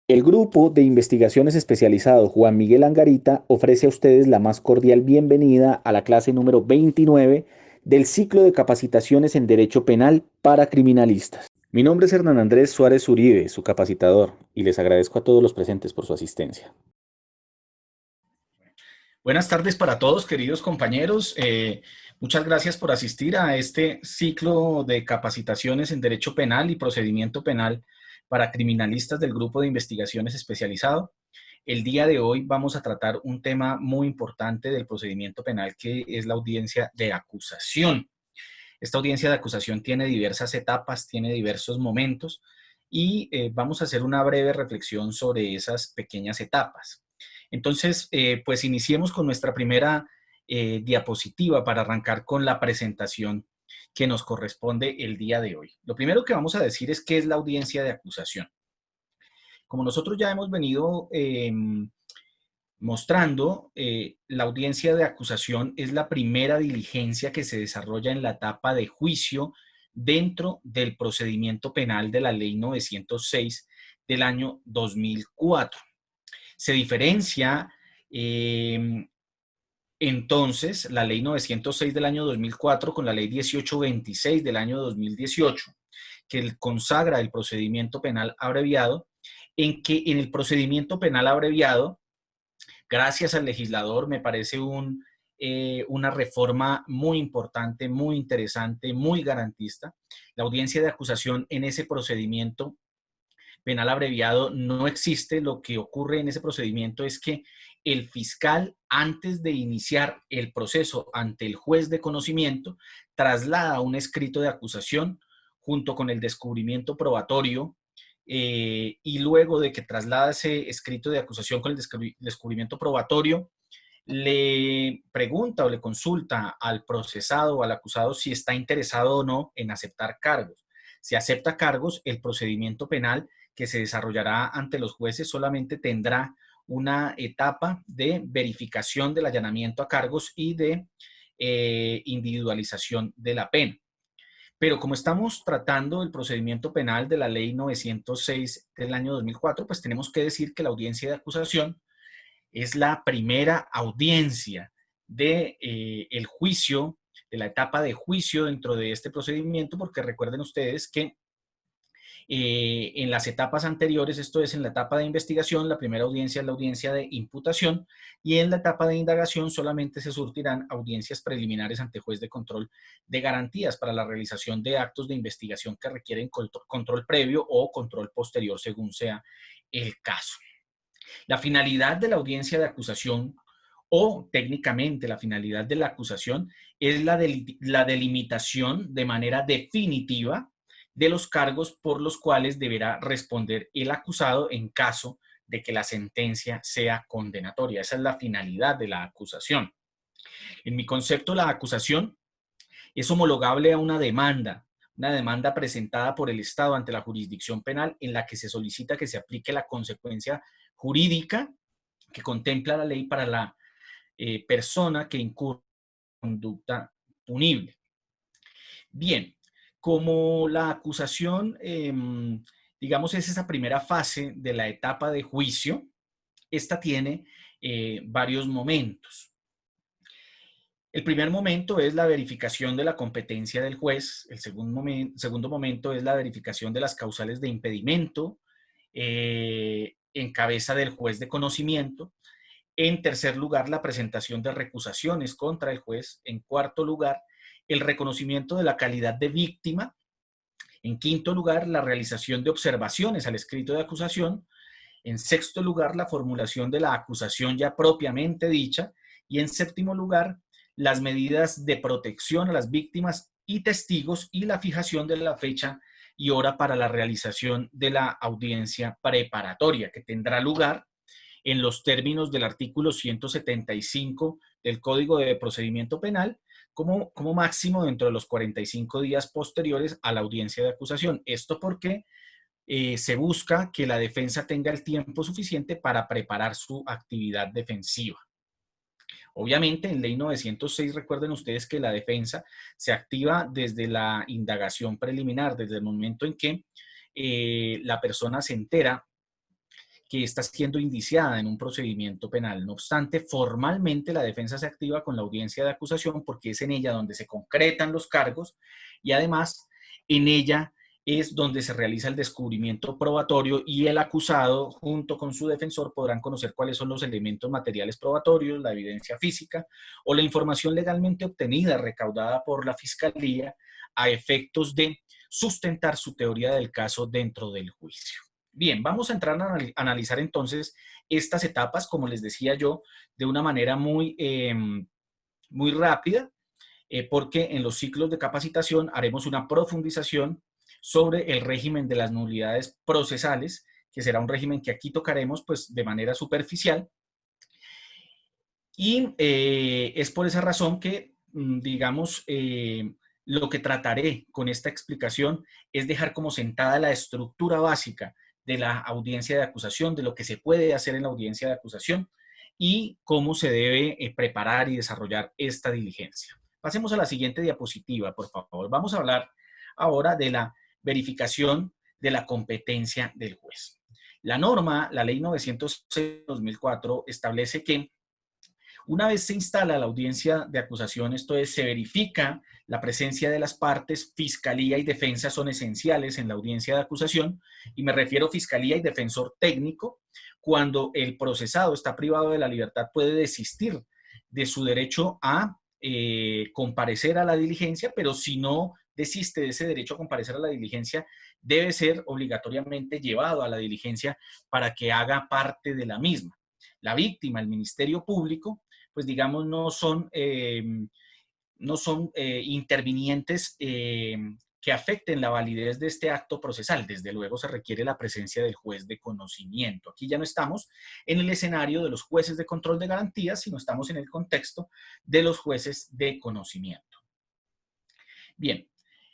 El grupo de investigaciones especializado Juan Miguel Angarita ofrece a ustedes la más cordial bienvenida a la clase número 29 del ciclo de capacitaciones en Derecho Penal para criminalistas. Mi nombre es Hernán Andrés Suárez Uribe, su capacitador, y les agradezco a todos los presentes por su asistencia. Buenas tardes para todos, queridos compañeros. Muchas gracias por asistir a este ciclo de capacitaciones en Derecho Penal y Procedimiento Penal para criminalistas del Grupo de Investigaciones Especializado. El día de hoy vamos a tratar un tema muy importante del procedimiento penal, que es la audiencia de acusación. Esta audiencia de acusación tiene diversas etapas, tiene diversos momentos y vamos a hacer una breve reflexión sobre esas pequeñas etapas. Entonces, pues iniciemos con nuestra primera diapositiva para arrancar con la presentación que nos corresponde el día de hoy. Lo primero que vamos a decir es qué es la audiencia de acusación. Como nosotros ya hemos venido mostrando, la audiencia de acusación es la primera diligencia que se desarrolla en la etapa de juicio dentro del procedimiento penal de la Ley 906 del año 2004. Se diferencia entonces la Ley 906 del año 2004 con la Ley 1826 del año 2018, que consagra el procedimiento penal abreviado, en que en el procedimiento penal abreviado, gracias al legislador, me parece una reforma muy importante, muy interesante, muy garantista. La audiencia de acusación en ese procedimiento penal abreviado no existe. Lo que ocurre en ese procedimiento es que el fiscal, antes de iniciar el proceso ante el juez de conocimiento, traslada un escrito de acusación junto con el descubrimiento probatorio, y luego de que traslada ese escrito de acusación con el descubrimiento probatorio, le pregunta o le consulta al procesado o al acusado si está interesado o no en aceptar cargos. Si acepta cargos, el procedimiento penal que se desarrollará ante los jueces solamente tendrá una etapa de verificación del allanamiento a cargos y de individualización de la pena. Pero como estamos tratando el procedimiento penal de la Ley 906 del año 2004, pues tenemos que decir que la audiencia de acusación es la primera audiencia de el juicio, de la etapa de juicio dentro de este procedimiento, porque recuerden ustedes que en las etapas anteriores, esto es en la etapa de investigación, la primera audiencia es la audiencia de imputación, y en la etapa de indagación solamente se surtirán audiencias preliminares ante juez de control de garantías para la realización de actos de investigación que requieren control previo o control posterior según sea el caso. La finalidad de la audiencia de acusación, o técnicamente la finalidad de la acusación, es la delimitación de manera definitiva de los cargos por los cuales deberá responder el acusado en caso de que la sentencia sea condenatoria. Esa es la finalidad de la acusación. En mi concepto, la acusación es homologable a una demanda presentada por el Estado ante la jurisdicción penal en la que se solicita que se aplique la consecuencia jurídica que contempla la ley para la persona que incurre en conducta punible. Bien, como la acusación, digamos, es esa primera fase de la etapa de juicio, esta tiene varios momentos. El primer momento es la verificación de la competencia del juez. El segundo momento es la verificación de las causales de impedimento en cabeza del juez de conocimiento. En tercer lugar, la presentación de recusaciones contra el juez. En cuarto lugar, el reconocimiento de la calidad de víctima. En quinto lugar, la realización de observaciones al escrito de acusación. En sexto lugar, la formulación de la acusación ya propiamente dicha. Y en séptimo lugar, las medidas de protección a las víctimas y testigos y la fijación de la fecha y hora para la realización de la audiencia preparatoria, que tendrá lugar en los términos del artículo 175 del Código de Procedimiento Penal, como máximo dentro de los 45 días posteriores a la audiencia de acusación. Esto porque se busca que la defensa tenga el tiempo suficiente para preparar su actividad defensiva. Obviamente, en Ley 906, recuerden ustedes que la defensa se activa desde la indagación preliminar, desde el momento en que la persona se entera que está siendo indiciada en un procedimiento penal. No obstante, formalmente la defensa se activa con la audiencia de acusación porque es en ella donde se concretan los cargos y además en ella es donde se realiza el descubrimiento probatorio y el acusado, junto con su defensor, podrán conocer cuáles son los elementos materiales probatorios, la evidencia física o la información legalmente obtenida, recaudada por la Fiscalía, a efectos de sustentar su teoría del caso dentro del juicio. Bien, vamos a entrar a analizar entonces estas etapas, como les decía yo, de una manera muy rápida, porque en los ciclos de capacitación haremos una profundización sobre el régimen de las nulidades procesales, que será un régimen que aquí tocaremos pues de manera superficial. Y es por esa razón que, digamos, lo que trataré con esta explicación es dejar como sentada la estructura básica de la audiencia de acusación, de lo que se puede hacer en la audiencia de acusación y cómo se debe preparar y desarrollar esta diligencia. Pasemos a la siguiente diapositiva, por favor. Vamos a hablar ahora de la verificación de la competencia del juez. La norma, la ley 906/2004, establece que una vez se instala la audiencia de acusación, esto es, se verifica la presencia de las partes, fiscalía y defensa son esenciales en la audiencia de acusación, y me refiero a fiscalía y defensor técnico. Cuando el procesado está privado de la libertad, puede desistir de su derecho a comparecer a la diligencia, pero si no desiste de ese derecho a comparecer a la diligencia, debe ser obligatoriamente llevado a la diligencia para que haga parte de la misma. La víctima, el Ministerio Público, pues digamos, no son intervinientes que afecten la validez de este acto procesal. Desde luego se requiere la presencia del juez de conocimiento. Aquí ya no estamos en el escenario de los jueces de control de garantías, sino estamos en el contexto de los jueces de conocimiento. Bien,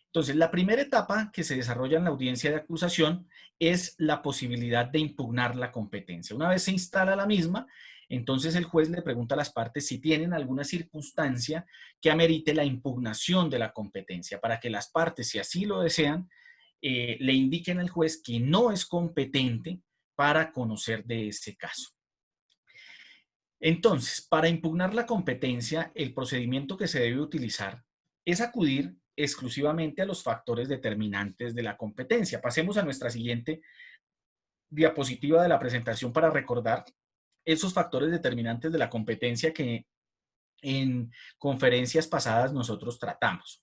entonces la primera etapa que se desarrolla en la audiencia de acusación es la posibilidad de impugnar la competencia. Una vez se instala la misma, entonces el juez le pregunta a las partes si tienen alguna circunstancia que amerite la impugnación de la competencia, para que las partes, si así lo desean, le indiquen al juez que no es competente para conocer de ese caso. Entonces, para impugnar la competencia, el procedimiento que se debe utilizar es acudir exclusivamente a los factores determinantes de la competencia. Pasemos a nuestra siguiente diapositiva de la presentación para recordar esos factores determinantes de la competencia que en conferencias pasadas nosotros tratamos.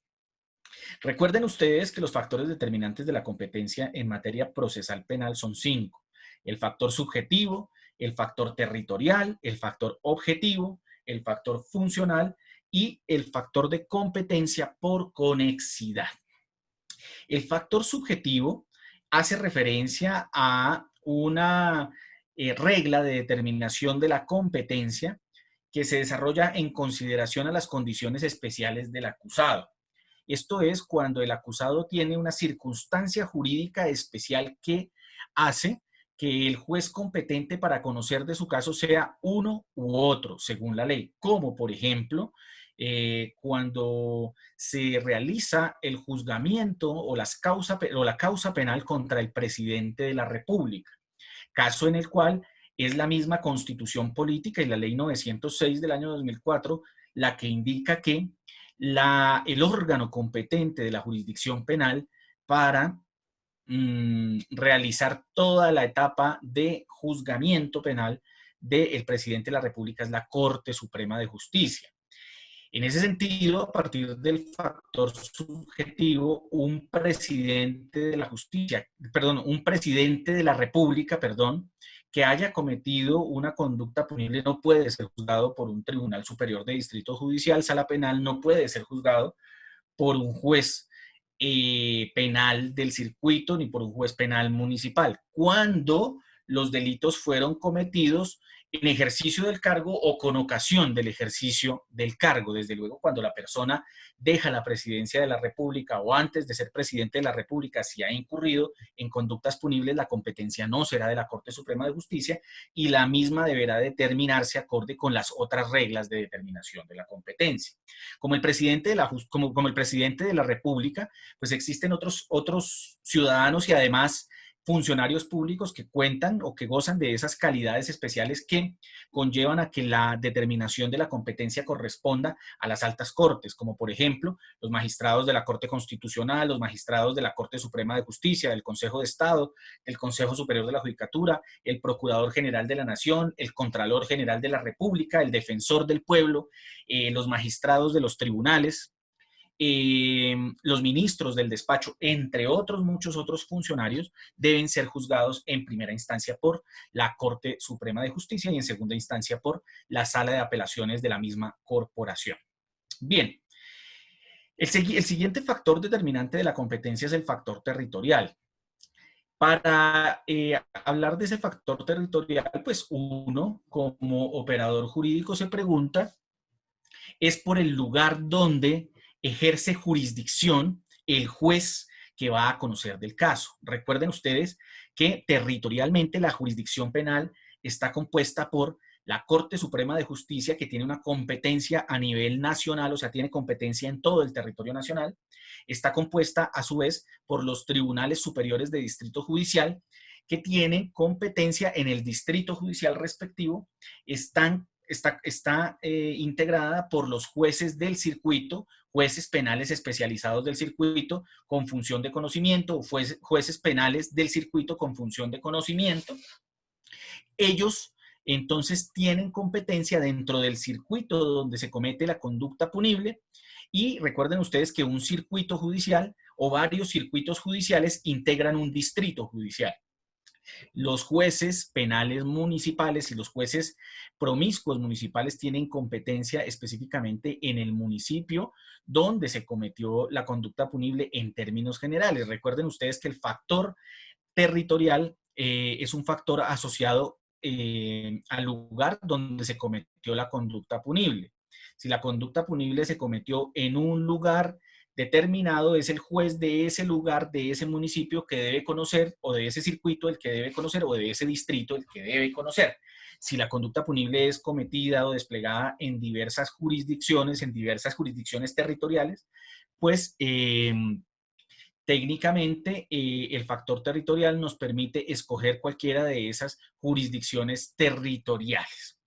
Recuerden ustedes que los factores determinantes de la competencia en materia procesal penal son 5. El factor subjetivo, el factor territorial, el factor objetivo, el factor funcional y el factor de competencia por conexidad. El factor subjetivo hace referencia a una regla de determinación de la competencia que se desarrolla en consideración a las condiciones especiales del acusado. Esto es cuando el acusado tiene una circunstancia jurídica especial que hace que el juez competente para conocer de su caso sea uno u otro, según la ley, como por ejemplo, cuando se realiza el juzgamiento o la causa penal contra el presidente de la República, caso en el cual es la misma Constitución Política y la Ley 906 del año 2004 la que indica que el órgano competente de la jurisdicción penal para realizar toda la etapa de juzgamiento penal del presidente de la República es la Corte Suprema de Justicia. En ese sentido, a partir del factor subjetivo, un presidente de la justicia, perdón, un presidente de la República, perdón, que haya cometido una conducta punible no puede ser juzgado por un tribunal superior de distrito judicial, sala penal, no puede ser juzgado por un juez penal del circuito ni por un juez penal municipal, cuando los delitos fueron cometidos en ejercicio del cargo o con ocasión del ejercicio del cargo. Desde luego, cuando la persona deja la presidencia de la República o antes de ser presidente de la República, si ha incurrido en conductas punibles, la competencia no será de la Corte Suprema de Justicia y la misma deberá determinarse acorde con las otras reglas de determinación de la competencia. Como el presidente de la República, pues existen otros ciudadanos y además funcionarios públicos que cuentan o que gozan de esas calidades especiales que conllevan a que la determinación de la competencia corresponda a las altas cortes, como por ejemplo los magistrados de la Corte Constitucional, los magistrados de la Corte Suprema de Justicia, del Consejo de Estado, del Consejo Superior de la Judicatura, el Procurador General de la Nación, el Contralor General de la República, el Defensor del Pueblo, los magistrados de los tribunales, los ministros del despacho, entre otros muchos otros funcionarios, deben ser juzgados en primera instancia por la Corte Suprema de Justicia y en segunda instancia por la Sala de Apelaciones de la misma corporación. Bien, el siguiente factor determinante de la competencia es el factor territorial. Para hablar de ese factor territorial, pues uno como operador jurídico se pregunta, es por el lugar donde ejerce jurisdicción el juez que va a conocer del caso. Recuerden ustedes que territorialmente la jurisdicción penal está compuesta por la Corte Suprema de Justicia, que tiene una competencia a nivel nacional, o sea, tiene competencia en todo el territorio nacional. Está compuesta, a su vez, por los tribunales superiores de distrito judicial, que tienen competencia en el distrito judicial respectivo. Está integrada por los jueces del circuito, jueces penales especializados del circuito con función de conocimiento, o jueces penales del circuito con función de conocimiento. Ellos entonces tienen competencia dentro del circuito donde se comete la conducta punible, y recuerden ustedes que un circuito judicial o varios circuitos judiciales integran un distrito judicial. Los jueces penales municipales y los jueces promiscuos municipales tienen competencia específicamente en el municipio donde se cometió la conducta punible en términos generales. Recuerden ustedes que el factor territorial es un factor asociado al lugar donde se cometió la conducta punible. Si la conducta punible se cometió en un lugar determinado, es el juez de ese lugar, de ese municipio que debe conocer, o de ese circuito el que debe conocer, o de ese distrito el que debe conocer. Si la conducta punible es cometida o desplegada en diversas jurisdicciones territoriales, pues técnicamente, el factor territorial nos permite escoger cualquiera de esas jurisdicciones territoriales.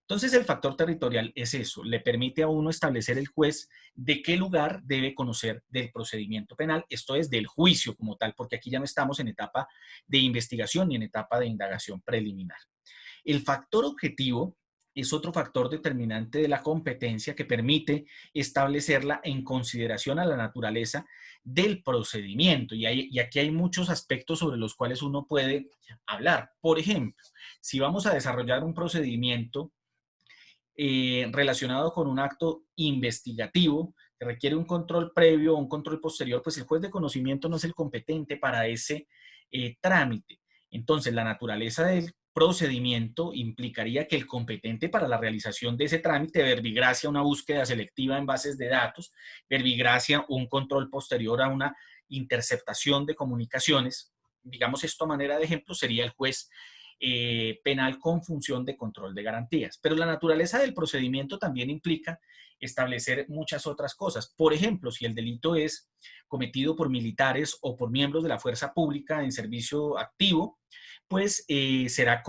Entonces, el factor territorial es eso, le permite a uno establecer el juez de qué lugar debe conocer del procedimiento penal, esto es, del juicio como tal, porque aquí ya no estamos en etapa de investigación ni en etapa de indagación preliminar. El factor objetivo es otro factor determinante de la competencia que permite establecerla en consideración a la naturaleza del procedimiento. Y aquí hay muchos aspectos sobre los cuales uno puede hablar. Por ejemplo, si vamos a desarrollar un procedimiento relacionado con un acto investigativo que requiere un control previo o un control posterior, pues el juez de conocimiento no es el competente para ese trámite. Entonces, la naturaleza del procedimiento implicaría que el competente para la realización de ese trámite, verbigracia una búsqueda selectiva en bases de datos, verbigracia un control posterior a una interceptación de comunicaciones, digamos esto a manera de ejemplo, sería el juez penal con función de control de garantías. Pero la naturaleza del procedimiento también implica establecer muchas otras cosas. Por ejemplo, si el delito es cometido por militares o por miembros de la fuerza pública en servicio activo, pues será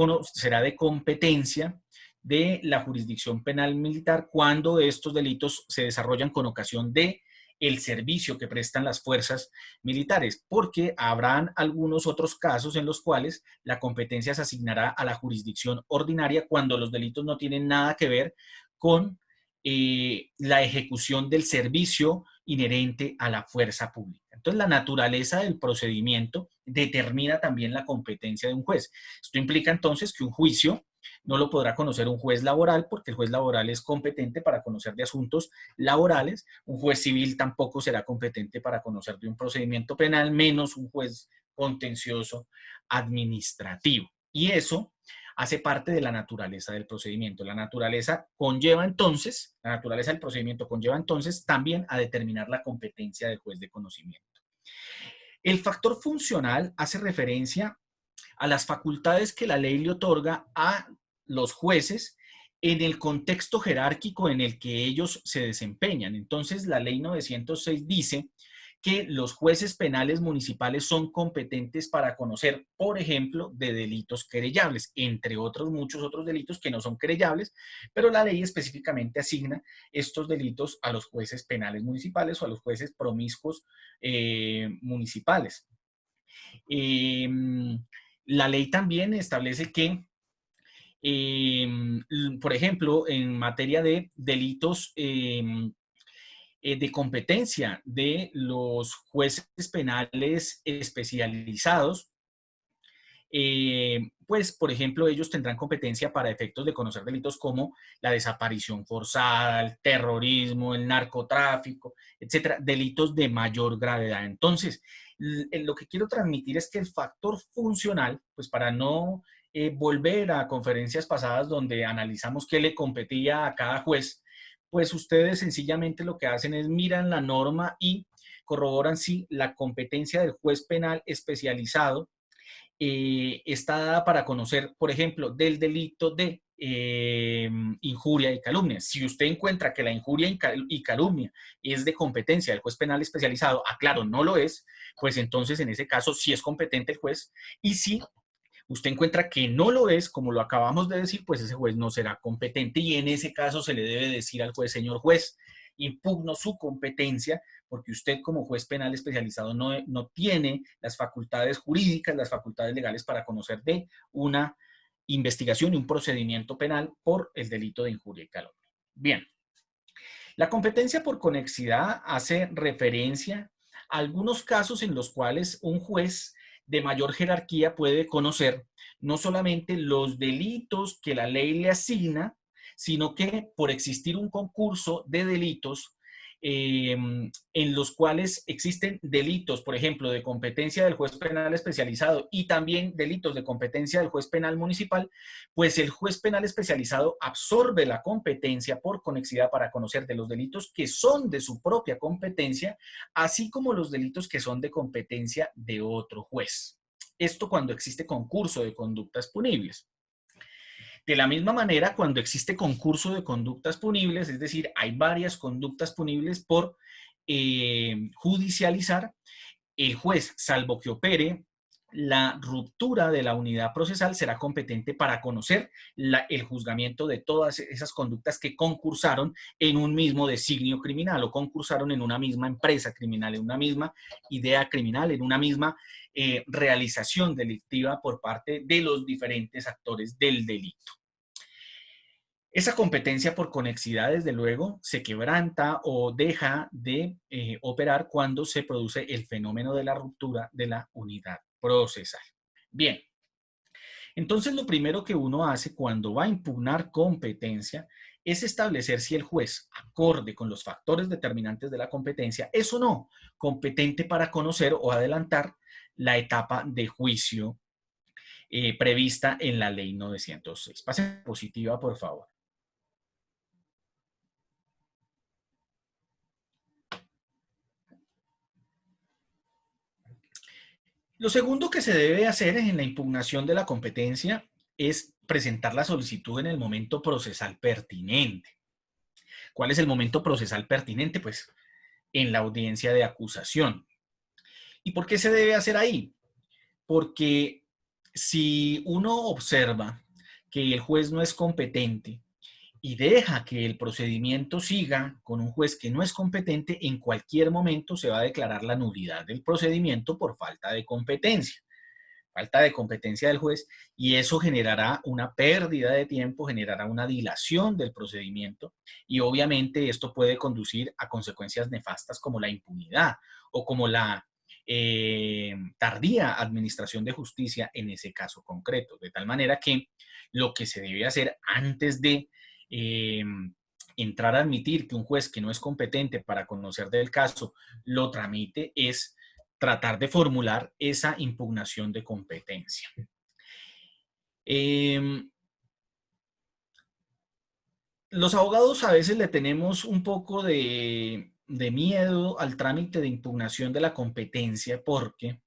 de competencia de la jurisdicción penal militar cuando estos delitos se desarrollan con ocasión de el servicio que prestan las fuerzas militares, porque habrán algunos otros casos en los cuales la competencia se asignará a la jurisdicción ordinaria cuando los delitos no tienen nada que ver con la ejecución del servicio inherente a la fuerza pública. Entonces, la naturaleza del procedimiento determina también la competencia de un juez. Esto implica entonces que un juicio no lo podrá conocer un juez laboral, porque el juez laboral es competente para conocer de asuntos laborales. Un juez civil tampoco será competente para conocer de un procedimiento penal, menos un juez contencioso administrativo. Y eso hace parte de la naturaleza del procedimiento. La naturaleza del procedimiento conlleva entonces también a determinar la competencia del juez de conocimiento. El factor funcional hace referencia a las facultades que la ley le otorga a los jueces en el contexto jerárquico en el que ellos se desempeñan. Entonces, la ley 906 dice que los jueces penales municipales son competentes para conocer, por ejemplo, de delitos querellables, entre otros muchos otros delitos que no son querellables, pero la ley específicamente asigna estos delitos a los jueces penales municipales o a los jueces promiscuos municipales. Eh, la ley también establece que por ejemplo, en materia de delitos de competencia de los jueces penales especializados, pues, por ejemplo, ellos tendrán competencia para efectos de conocer delitos como la desaparición forzada, el terrorismo, el narcotráfico, etcétera, delitos de mayor gravedad. Entonces, lo que quiero transmitir es que el factor funcional, pues para no volver a conferencias pasadas donde analizamos qué le competía a cada juez, pues ustedes sencillamente lo que hacen es miran la norma y corroboran si la competencia del juez penal especializado está dada para conocer, por ejemplo, del delito de injuria y calumnia. Si usted encuentra que la injuria y calumnia es de competencia del juez penal especializado, aclaro, no lo es, pues entonces en ese caso sí es competente el juez. Y si usted encuentra que no lo es, como lo acabamos de decir, pues ese juez no será competente y en ese caso se le debe decir al juez, señor juez, impugno su competencia porque usted como juez penal especializado no tiene las facultades jurídicas, las facultades legales para conocer de una investigación y un procedimiento penal por el delito de injuria y calumnia. Bien, la competencia por conexidad hace referencia a algunos casos en los cuales un juez de mayor jerarquía puede conocer no solamente los delitos que la ley le asigna, sino que por existir un concurso de delitos en los cuales existen delitos, por ejemplo, de competencia del juez penal especializado y también delitos de competencia del juez penal municipal, pues el juez penal especializado absorbe la competencia por conexidad para conocer de los delitos que son de su propia competencia, así como los delitos que son de competencia de otro juez. Esto cuando existe concurso de conductas punibles. De la misma manera, cuando existe concurso de conductas punibles, es decir, hay varias conductas punibles por judicializar, el juez, salvo que opere la ruptura de la unidad procesal, será competente para conocer el juzgamiento de todas esas conductas que concursaron en un mismo designio criminal o concursaron en una misma empresa criminal, en una misma idea criminal, en una misma realización delictiva por parte de los diferentes actores del delito. Esa competencia por conexidad, desde luego, se quebranta o deja de operar cuando se produce el fenómeno de la ruptura de la unidad procesal. Bien, entonces lo primero que uno hace cuando va a impugnar competencia es establecer si el juez, acorde con los factores determinantes de la competencia, es o no competente para conocer o adelantar la etapa de juicio prevista en la ley 906. Pase positiva, por favor. Lo segundo que se debe hacer en la impugnación de la competencia es presentar la solicitud en el momento procesal pertinente. ¿Cuál es el momento procesal pertinente? Pues en la audiencia de acusación. ¿Y por qué se debe hacer ahí? Porque si uno observa que el juez no es competente y deja que el procedimiento siga con un juez que no es competente, en cualquier momento se va a declarar la nulidad del procedimiento por falta de competencia. Falta de competencia del juez, y eso generará una pérdida de tiempo, generará una dilación del procedimiento, y obviamente esto puede conducir a consecuencias nefastas como la impunidad o como la tardía administración de justicia en ese caso concreto. De tal manera que lo que se debe hacer antes de eh, entrar a admitir que un juez que no es competente para conocer del caso lo tramite es tratar de formular esa impugnación de competencia. Los abogados a veces le tenemos un poco de miedo al trámite de impugnación de la competencia porque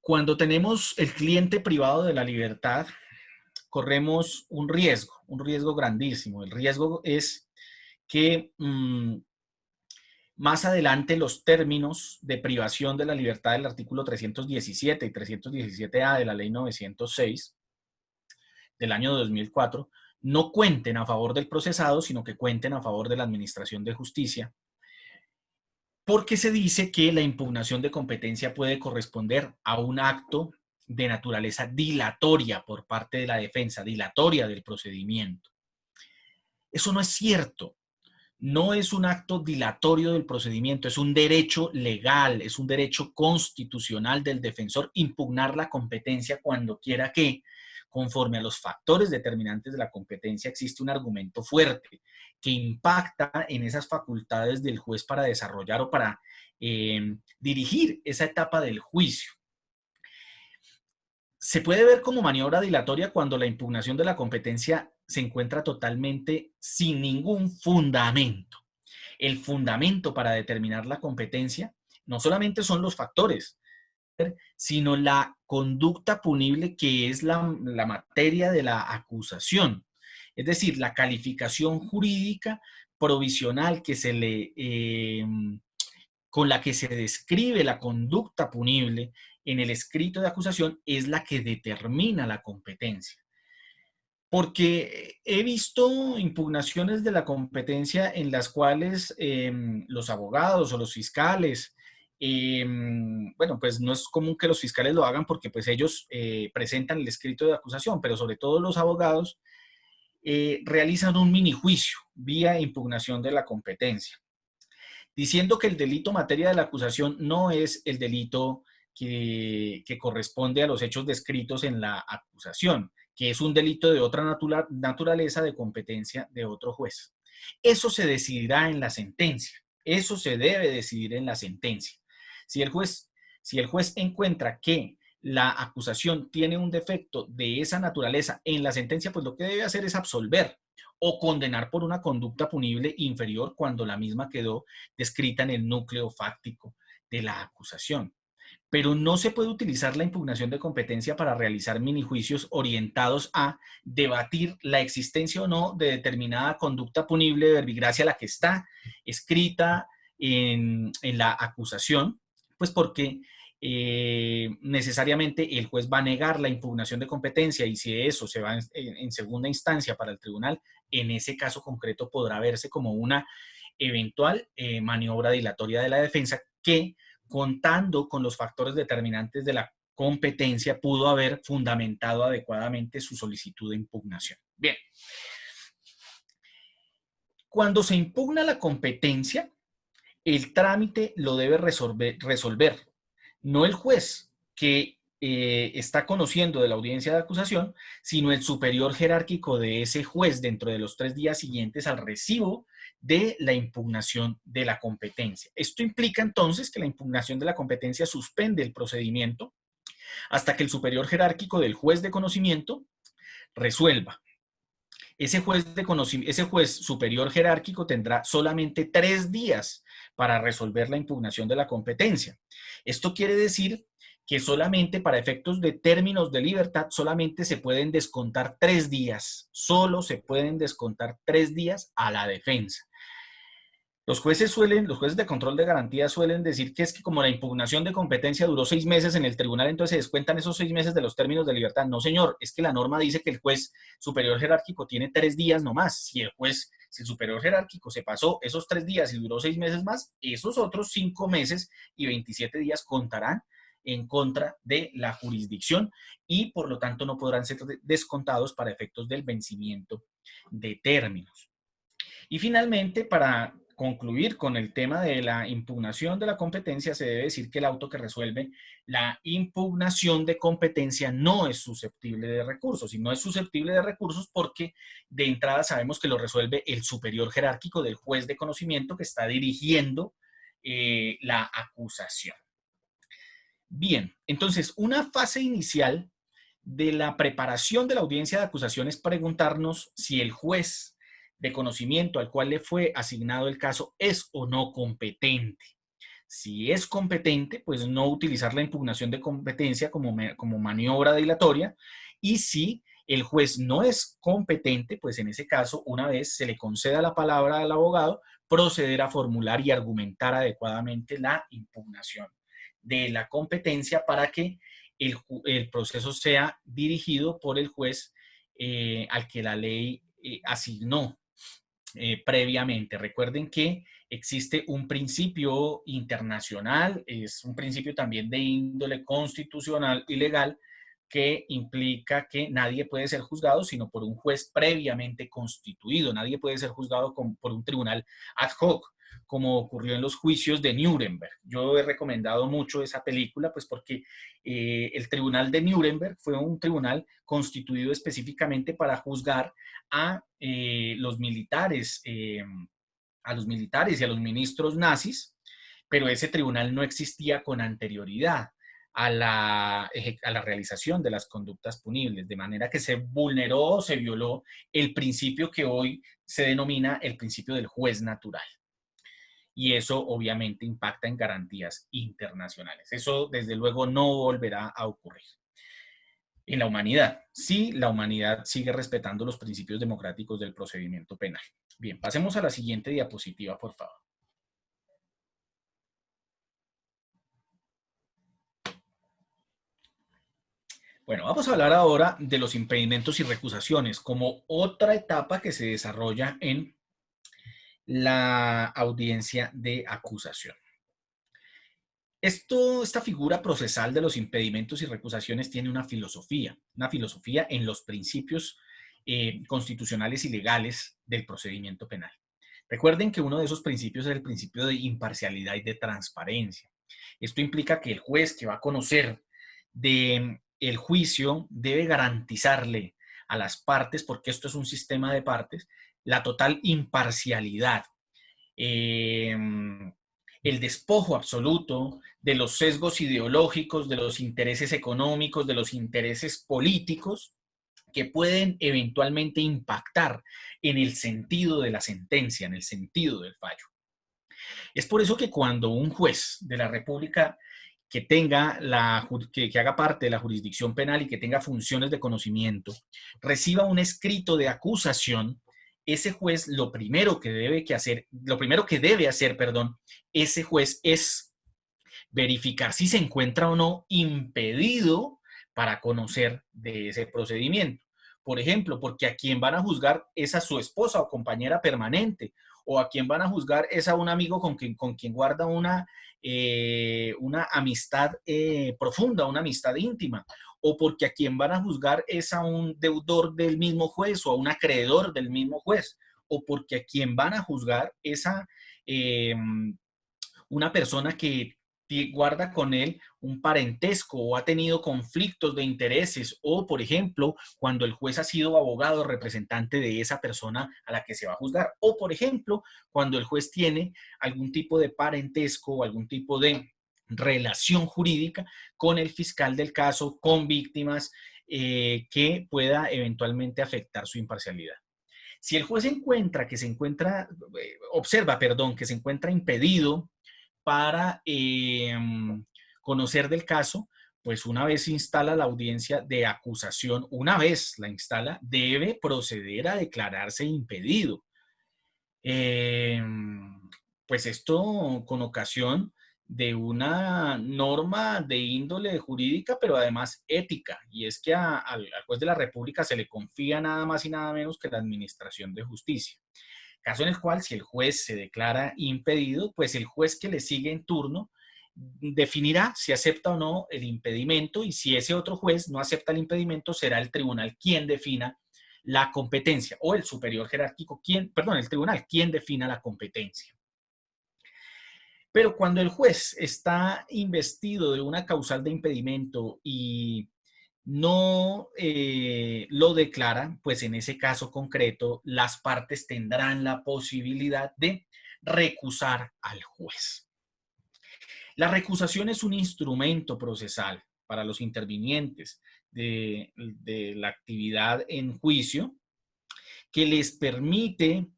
cuando tenemos el cliente privado de la libertad, corremos un riesgo grandísimo. El riesgo es que Más adelante, los términos de privación de la libertad del artículo 317 y 317A de la ley 906 del año 2004 no cuenten a favor del procesado, sino que cuenten a favor de la Administración de Justicia, porque se dice que la impugnación de competencia puede corresponder a un acto de naturaleza dilatoria por parte de la defensa, dilatoria del procedimiento. Eso no es cierto. No es un acto dilatorio del procedimiento, es un derecho legal, es un derecho constitucional del defensor impugnar la competencia cuando quiera que, conforme a los factores determinantes de la competencia, existe un argumento fuerte que impacta en esas facultades del juez para desarrollar o para dirigir esa etapa del juicio. Se puede ver como maniobra dilatoria cuando la impugnación de la competencia se encuentra totalmente sin ningún fundamento. El fundamento para determinar la competencia no solamente son los factores, sino la conducta punible que es la materia de la acusación. Es decir, la calificación jurídica provisional que se le, con la que se describe la conducta punible en el escrito de acusación es la que determina la competencia. Porque he visto impugnaciones de la competencia en las cuales los abogados o los fiscales, bueno, pues no es común que los fiscales lo hagan porque pues ellos presentan el escrito de acusación, pero sobre todo los abogados realizan un mini juicio vía impugnación de la competencia, diciendo que el delito materia de la acusación no es el delito que corresponde a los hechos descritos en la acusación, que es un delito de otra naturaleza de competencia de otro juez. Eso se decidirá en la sentencia, eso se debe decidir en la sentencia. Si el juez encuentra que la acusación tiene un defecto de esa naturaleza en la sentencia, pues lo que debe hacer es absolver o condenar por una conducta punible inferior cuando la misma quedó descrita en el núcleo fáctico de la acusación. Pero no se puede utilizar la impugnación de competencia para realizar minijuicios orientados a debatir la existencia o no de determinada conducta punible de verbigracia la que está escrita en la acusación, pues porque necesariamente el juez va a negar la impugnación de competencia y si eso se va en segunda instancia para el tribunal, en ese caso concreto podrá verse como una eventual maniobra dilatoria de la defensa que, contando con los factores determinantes de la competencia, pudo haber fundamentado adecuadamente su solicitud de impugnación. Bien. Cuando se impugna la competencia, el trámite lo debe resolver no el juez que está conociendo de la audiencia de acusación, sino el superior jerárquico de ese juez dentro de los 3 días siguientes al recibo de la impugnación de la competencia. Esto implica entonces que la impugnación de la competencia suspende el procedimiento hasta que el superior jerárquico del juez de conocimiento resuelva. Ese juez superior jerárquico tendrá solamente 3 días para resolver la impugnación de la competencia. Esto quiere decir que solamente para efectos de términos de libertad solamente se pueden descontar 3 días. Solo se pueden descontar 3 días a la defensa. Los jueces de control de garantía suelen decir que es que como la impugnación de competencia duró 6 meses en el tribunal, entonces se descuentan esos 6 meses de los términos de libertad. No, señor, es que la norma dice que el juez superior jerárquico tiene 3 días nomás. Si el superior jerárquico se pasó esos 3 días y duró 6 meses más, esos otros 5 meses y 27 días contarán en contra de la jurisdicción y por lo tanto no podrán ser descontados para efectos del vencimiento de términos. Y finalmente, para concluir con el tema de la impugnación de la competencia, se debe decir que el auto que resuelve la impugnación de competencia no es susceptible de recursos, y no es susceptible de recursos porque de entrada sabemos que lo resuelve el superior jerárquico del juez de conocimiento que está dirigiendo la acusación. Bien, entonces una fase inicial de la preparación de la audiencia de acusación es preguntarnos si el juez de conocimiento al cual le fue asignado el caso es o no competente. Si es competente, pues no utilizar la impugnación de competencia como maniobra dilatoria, y si el juez no es competente, pues en ese caso, una vez se le conceda la palabra al abogado, proceder a formular y argumentar adecuadamente la impugnación de la competencia para que el proceso sea dirigido por el juez al que la ley asignó previamente. Recuerden que existe un principio internacional, es un principio también de índole constitucional y legal, que implica que nadie puede ser juzgado sino por un juez previamente constituido. Nadie puede ser juzgado por un tribunal ad hoc, como ocurrió en los juicios de Nuremberg. Yo he recomendado mucho esa película, pues porque el tribunal de Nuremberg fue un tribunal constituido específicamente para juzgar a los militares, a los militares y a los ministros nazis, pero ese tribunal no existía con anterioridad a la realización de las conductas punibles, de manera que se vulneró, se violó el principio que hoy se denomina el principio del juez natural. Y eso obviamente impacta en garantías internacionales. Eso desde luego no volverá a ocurrir en la humanidad. Sí, la humanidad sigue respetando los principios democráticos del procedimiento penal. Bien, pasemos a la siguiente diapositiva, por favor. Bueno, vamos a hablar ahora de los impedimentos y recusaciones como otra etapa que se desarrolla en la audiencia de acusación. Esta figura procesal de los impedimentos y recusaciones tiene una filosofía en los principios constitucionales y legales del procedimiento penal. Recuerden que uno de esos principios es el principio de imparcialidad y de transparencia. Esto implica que el juez que va a conocer del juicio debe garantizarle a las partes, porque esto es un sistema de partes, la total imparcialidad, el despojo absoluto de los sesgos ideológicos, de los intereses económicos, de los intereses políticos que pueden eventualmente impactar en el sentido de la sentencia, en el sentido del fallo. Es por eso que cuando un juez de la República que haga parte de la jurisdicción penal y que tenga funciones de conocimiento, reciba un escrito de acusación, ese juez lo primero que debe hacer, ese juez es verificar si se encuentra o no impedido para conocer de ese procedimiento. Por ejemplo, porque a quien van a juzgar es a su esposa o compañera permanente, o a quien van a juzgar es a un amigo con quien guarda una amistad profunda, una amistad íntima, o porque a quien van a juzgar es a un deudor del mismo juez o a un acreedor del mismo juez, o porque a quien van a juzgar es a una persona que guarda con él un parentesco o ha tenido conflictos de intereses, o por ejemplo, cuando el juez ha sido abogado representante de esa persona a la que se va a juzgar, o por ejemplo, cuando el juez tiene algún tipo de parentesco o algún tipo de relación jurídica con el fiscal del caso, con víctimas que pueda eventualmente afectar su imparcialidad. Si el juez observa que se encuentra impedido para conocer del caso, pues una vez se instala la audiencia de acusación, una vez la instala, debe proceder a declararse impedido. Pues esto con ocasión de una norma de índole jurídica, pero además ética, y es que al juez de la República se le confía nada más y nada menos que la administración de justicia. Caso en el cual, si el juez se declara impedido, pues el juez que le sigue en turno definirá si acepta o no el impedimento, y si ese otro juez no acepta el impedimento, será el tribunal quien defina la competencia, o el superior jerárquico, el tribunal quien defina la competencia. Pero cuando el juez está investido de una causal de impedimento y no lo declara, pues en ese caso concreto las partes tendrán la posibilidad de recusar al juez. La recusación es un instrumento procesal para los intervinientes de la actividad en juicio que les permite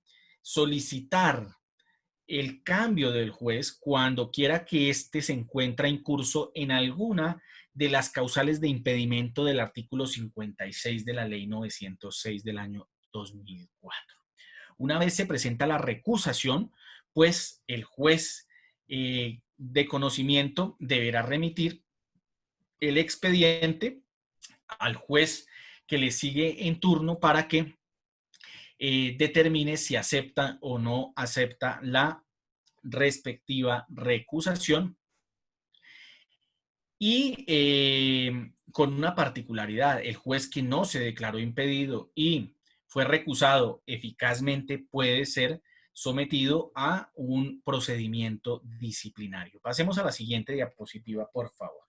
solicitar el cambio del juez cuando quiera que éste se encuentra incurso en alguna de las causales de impedimento del artículo 56 de la Ley 906 del año 2004. Una vez se presenta la recusación, pues el juez de conocimiento deberá remitir el expediente al juez que le sigue en turno para que determine si acepta o no acepta la respectiva recusación. Y con una particularidad, el juez que no se declaró impedido y fue recusado eficazmente puede ser sometido a un procedimiento disciplinario. Pasemos a la siguiente diapositiva, por favor.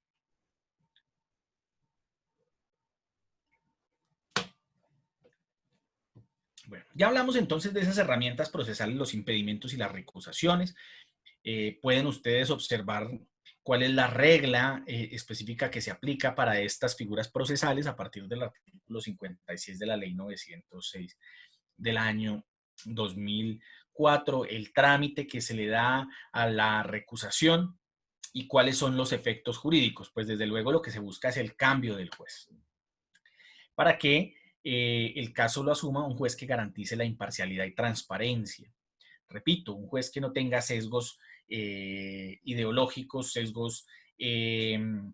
Bueno, ya hablamos entonces de esas herramientas procesales, los impedimentos y las recusaciones. Pueden ustedes observar cuál es la regla específica que se aplica para estas figuras procesales a partir del artículo 56 de la Ley 906 del año 2004, el trámite que se le da a la recusación y cuáles son los efectos jurídicos. Pues desde luego lo que se busca es el cambio del juez, para que el caso lo asuma un juez que garantice la imparcialidad y transparencia. Repito, un juez que no tenga sesgos ideológicos, sesgos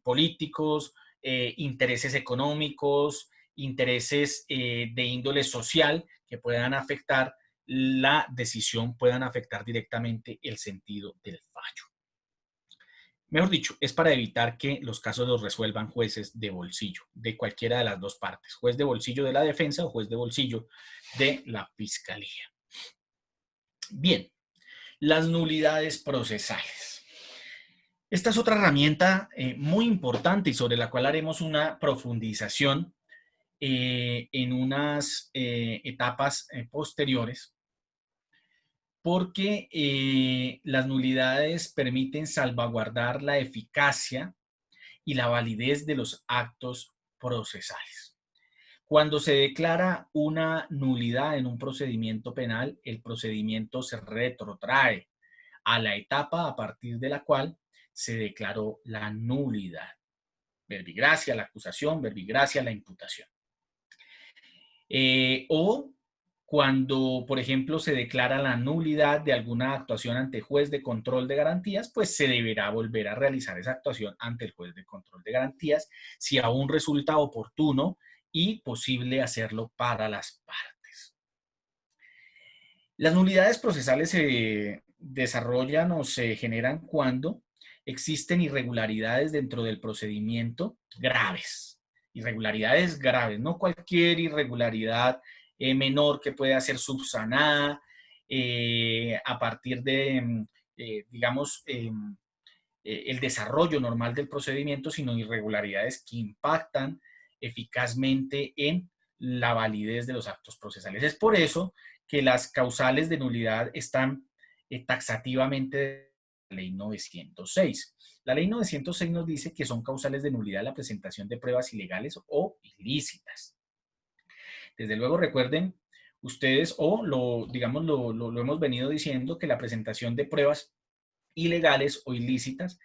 políticos, intereses económicos, intereses de índole social que puedan afectar la decisión, puedan afectar directamente el sentido del fallo. Mejor dicho, es para evitar que los casos los resuelvan jueces de bolsillo, de cualquiera de las dos partes, juez de bolsillo de la defensa o juez de bolsillo de la fiscalía. Bien, las nulidades procesales. Esta es otra herramienta muy importante y sobre la cual haremos una profundización en unas etapas posteriores, porque las nulidades permiten salvaguardar la eficacia y la validez de los actos procesales. Cuando se declara una nulidad en un procedimiento penal, el procedimiento se retrotrae a la etapa a partir de la cual se declaró la nulidad. Verbigracia la acusación, verbigracia la imputación. O cuando, por ejemplo, se declara la nulidad de alguna actuación ante juez de control de garantías, pues se deberá volver a realizar esa actuación ante el juez de control de garantías si aún resulta oportuno y posible hacerlo para las partes. Las nulidades procesales se desarrollan o se generan cuando existen irregularidades dentro del procedimiento graves. Irregularidades graves, no cualquier irregularidad menor que pueda ser subsanada a partir de, digamos, el desarrollo normal del procedimiento, sino irregularidades que impactan eficazmente en la validez de los actos procesales. Es por eso que las causales de nulidad están taxativamente en la Ley 906. La Ley 906 nos dice que son causales de nulidad la presentación de pruebas ilegales o ilícitas. Desde luego recuerden ustedes, o digamos, lo hemos venido diciendo, que la presentación de pruebas ilegales o ilícitas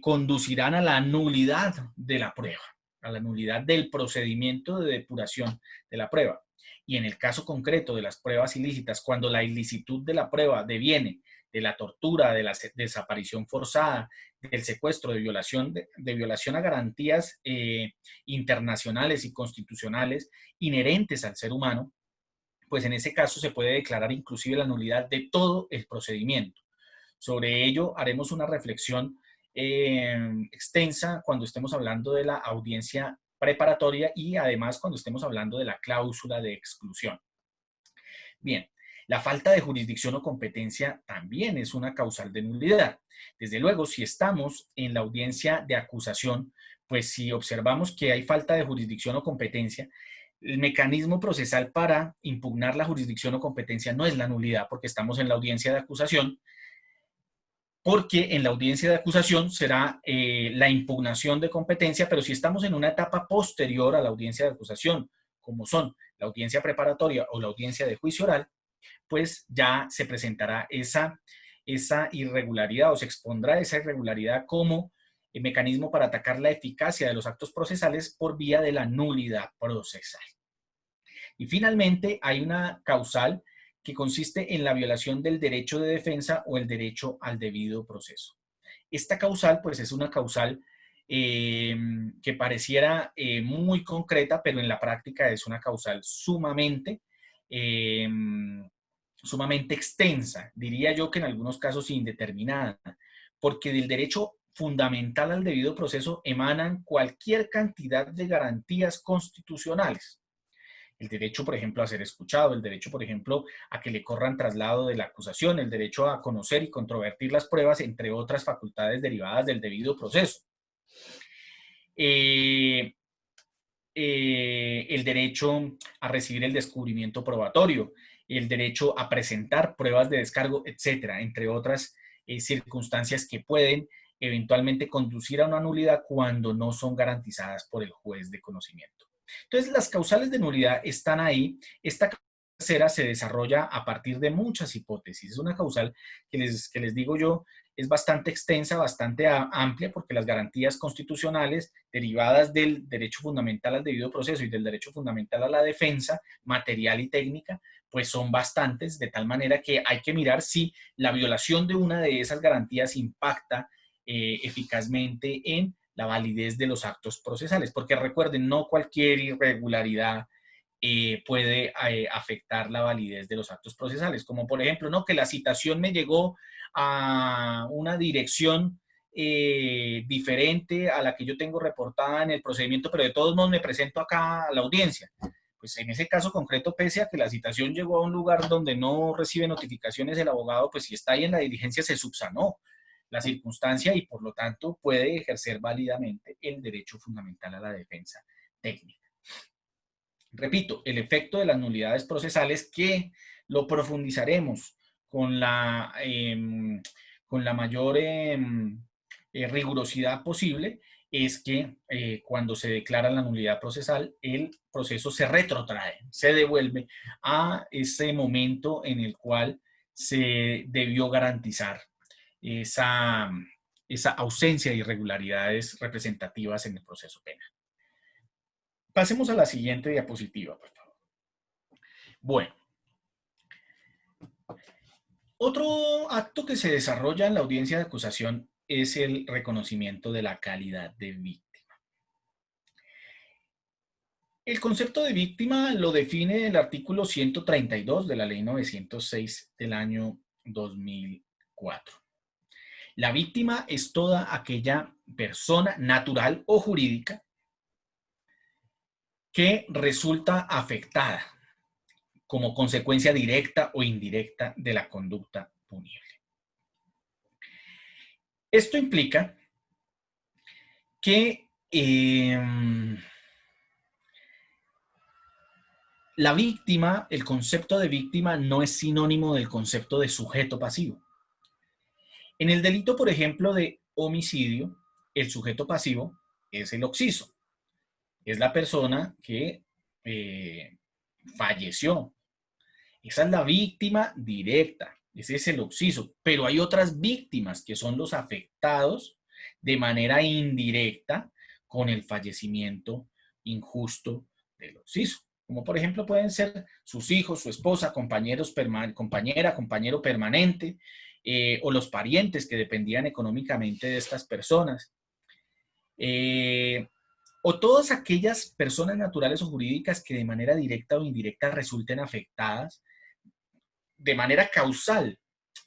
conducirán a la nulidad de la prueba, a la nulidad del procedimiento de depuración de la prueba. Y en el caso concreto de las pruebas ilícitas, cuando la ilicitud de la prueba deviene de la tortura, de la desaparición forzada, del secuestro, de violación a garantías internacionales y constitucionales inherentes al ser humano, pues en ese caso se puede declarar inclusive la nulidad de todo el procedimiento. Sobre ello haremos una reflexión extensa cuando estemos hablando de la audiencia preparatoria y además cuando estemos hablando de la cláusula de exclusión. Bien, la falta de jurisdicción o competencia también es una causal de nulidad. Desde luego, si estamos en la audiencia de acusación, pues si observamos que hay falta de jurisdicción o competencia, el mecanismo procesal para impugnar la jurisdicción o competencia no es la nulidad, porque estamos en la audiencia de acusación, porque en la audiencia de acusación será la impugnación de competencia, pero si estamos en una etapa posterior a la audiencia de acusación, como son la audiencia preparatoria o la audiencia de juicio oral, pues ya se presentará esa irregularidad o se expondrá esa irregularidad como mecanismo para atacar la eficacia de los actos procesales por vía de la nulidad procesal. Y finalmente hay una causal que consiste en la violación del derecho de defensa o el derecho al debido proceso. Esta causal, pues, es una causal que pareciera muy concreta, pero en la práctica es una causal eh, sumamente extensa, diría yo que en algunos casos indeterminada, porque del derecho fundamental al debido proceso emanan cualquier cantidad de garantías constitucionales. El derecho, por ejemplo, a ser escuchado, el derecho, por ejemplo, a que le corran traslado de la acusación, el derecho a conocer y controvertir las pruebas, entre otras facultades derivadas del debido proceso. El derecho a recibir el descubrimiento probatorio, el derecho a presentar pruebas de descargo, etcétera, entre otras circunstancias que pueden eventualmente conducir a una nulidad cuando no son garantizadas por el juez de conocimiento. Entonces, las causales de nulidad están ahí. Esta tercera se desarrolla a partir de muchas hipótesis. Es una causal que les digo yo, es bastante extensa, bastante amplia, porque las garantías constitucionales derivadas del derecho fundamental al debido proceso y del derecho fundamental a la defensa, material y técnica, pues son bastantes, de tal manera que hay que mirar si la violación de una de esas garantías impacta eficazmente en la validez de los actos procesales, porque recuerden, no cualquier irregularidad puede afectar la validez de los actos procesales, como por ejemplo, no, que la citación me llegó a una dirección diferente a la que yo tengo reportada en el procedimiento, pero de todos modos me presento acá a la audiencia. Pues en ese caso concreto, pese a que la citación llegó a un lugar donde no recibe notificaciones el abogado, pues si está ahí en la diligencia se subsanó la circunstancia y por lo tanto puede ejercer válidamente el derecho fundamental a la defensa técnica. Repito, el efecto de las nulidades procesales, que lo profundizaremos con la mayor rigurosidad posible, es que cuando se declara la nulidad procesal, el proceso se retrotrae, se devuelve a ese momento en el cual se debió garantizar esa ausencia de irregularidades representativas en el proceso penal. Pasemos a la siguiente diapositiva, por favor. Bueno, otro acto que se desarrolla en la audiencia de acusación es el reconocimiento de la calidad de víctima. El concepto de víctima lo define el artículo 132 de la Ley 906 del año 2004. La víctima es toda aquella persona natural o jurídica que resulta afectada como consecuencia directa o indirecta de la conducta punible. Esto implica que la víctima, el concepto de víctima no es sinónimo del concepto de sujeto pasivo. En el delito, por ejemplo, de homicidio, el sujeto pasivo es el occiso. Es la persona que falleció. Esa es la víctima directa. Ese es el occiso. Pero hay otras víctimas que son los afectados de manera indirecta con el fallecimiento injusto del occiso. Como por ejemplo pueden ser sus hijos, su esposa, compañera, compañero permanente, o los parientes que dependían económicamente de estas personas. O todas aquellas personas naturales o jurídicas que de manera directa o indirecta resulten afectadas de manera causal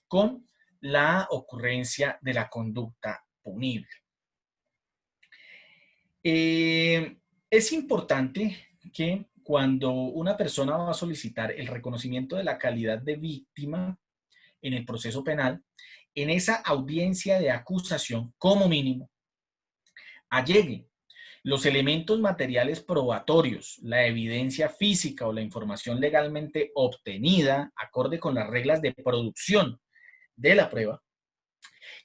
con la ocurrencia de la conducta punible. Es importante que cuando una persona va a solicitar el reconocimiento de la calidad de víctima en el proceso penal, en esa audiencia de acusación, como mínimo, allegue los elementos materiales probatorios, la evidencia física o la información legalmente obtenida, acorde con las reglas de producción de la prueba,